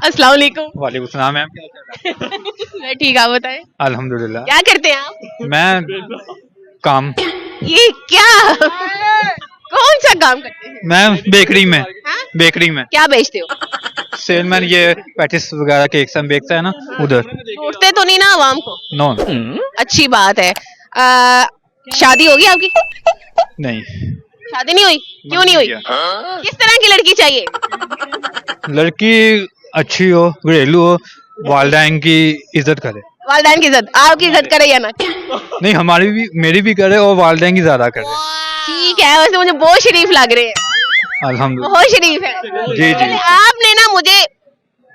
अस्सलाम वालेकुम। वालेकुम सलाम मैम, क्या चल रहा है? मैं ठीक, आप बताएं अल्हम्दुलिल्लाह। क्या करते हैं आप? मैं काम, ये क्या कौन सा काम करते हैं? मैं बेकरी में, हाँ? बेकरी में क्या बेचते हो? सेलमैन, ये पैटिस वगैरह केक सब बेचता है ना उधर। लूटते तो नहीं ना आवाम को? नो अच्छी बात है। शादी होगी आपकी? नहीं, शादी नहीं हुई? क्यों नहीं हुई? किस तरह की लड़की चाहिए? लड़की अच्छी हो, घरेलू हो, वालदैन की इज्जत करे। वालदैन की इज्जत, आपकी इज्जत करे या ना? नहीं, हमारी भी, मेरी भी करे और वालदैन की ज्यादा करे। ठीक है, वैसे मुझे बहुत शरीफ लग रहे हैं, अल्हम्दुलिल्लाह। बहुत शरीफ है। जी जी। आपने ना मुझे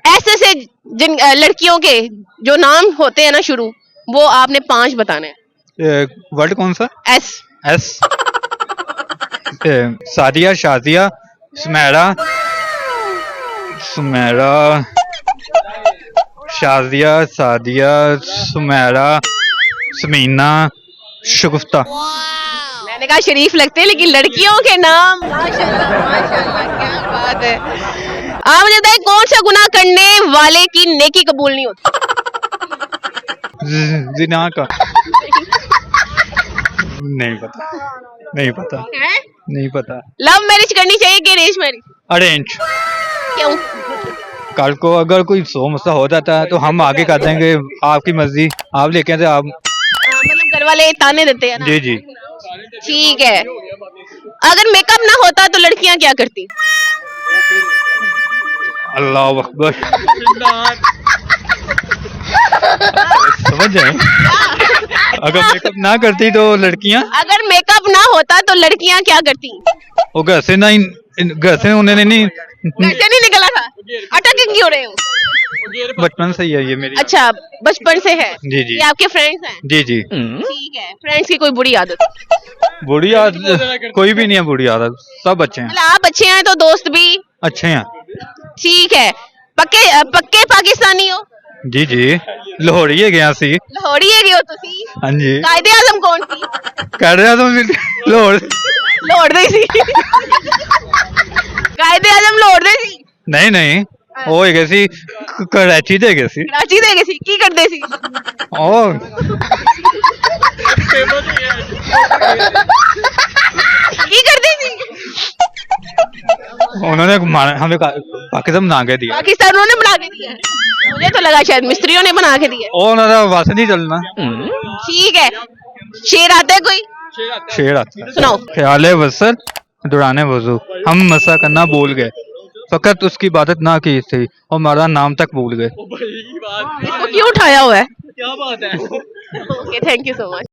ऐसे से जिन लड़कियों के जो नाम होते हैं ना शुरू, वो आपने 5 बताने हैं। वर्ड कौन सा? एस। एस। सादिया, शाजिया, सुमेरा, सुमेरा, शाजिया, सादिया, सुमेरा, समीना, शगुफ्ता। मैंने कहा शरीफ लगते हैं, लेकिन लड़कियों के नाम माशाल्लाह माशाल्लाह, क्या बात है। आप मुझे बताइए, कौन सा गुनाह करने वाले की नेकी कबूल नहीं होती? जिना का नहीं पता, नहीं पता, हैं? नहीं पता। लव मैरिज करनी चाहिए कि अरेंज मैरिज? अरेंज। क्यों? कल को अगर कोई 100 मसला हो जाता है तो हम आगे कर देंगे, आपकी मर्जी, आप लेके आते आप। मतलब घर वाले ताने देते हैं ना? जी जी। ठीक है। अगर मेकअप ना होता तो लड़कियां क्या करती? अल्लाह अकबर। समझ जाए, अगर मेकअप ना करती तो लड़कियां, अगर मेकअप ना होता तो लड़कियां क्या करती? वो घर से नहीं, घर से उन्होंने नहीं, कैसे नहीं निकला था? अटक क्यों रहे हो? बचपन से ही है ये मेरी। अच्छा, बचपन से है। जी जी। ये आपके फ्रेंड्स हैं? जी जी। ठीक है। फ्रेंड्स की कोई बुरी आदत? बुरी आदत कोई भी नहीं है, बुरी आदत सब अच्छे हैं, मतलब आप अच्छे हैं तो दोस्त भी अच्छे हैं। ठीक है। पक्के पक्के पाकिस्तानी हो? जी जी, लाहौरी है गया सी। लाहौरी है हो तुसी? हाँ जी। कायदे आजम कौन सी? कर रहा तो लाहौर। लाहौर दे सी। कायदे आजम लाहौर दे सी? नहीं नहीं, वो है सी कराची दे गए सी। कराची दे गए सी की करदे सी? ओ की करदे सी? उन्होंने हमें पाकिस्तान बना के दिया। पाकिस्तान उन्होंने बना के दिया? मुझे तो लगा शायद मिस्त्रियों ने बना के दिया। ओ उन्होंने बस नहीं चलना। ठीक है। शेर आता है कोई? शेर आता है। सुनाओ। ख्याले वसर दुराने वजू, हम मसा करना भूल गए, फकत उसकी इबादत ना की थी और हमारा नाम तक भूल गए। इसको क्यों उठाया हुआ है? क्या बात है। Okay, thank you so much.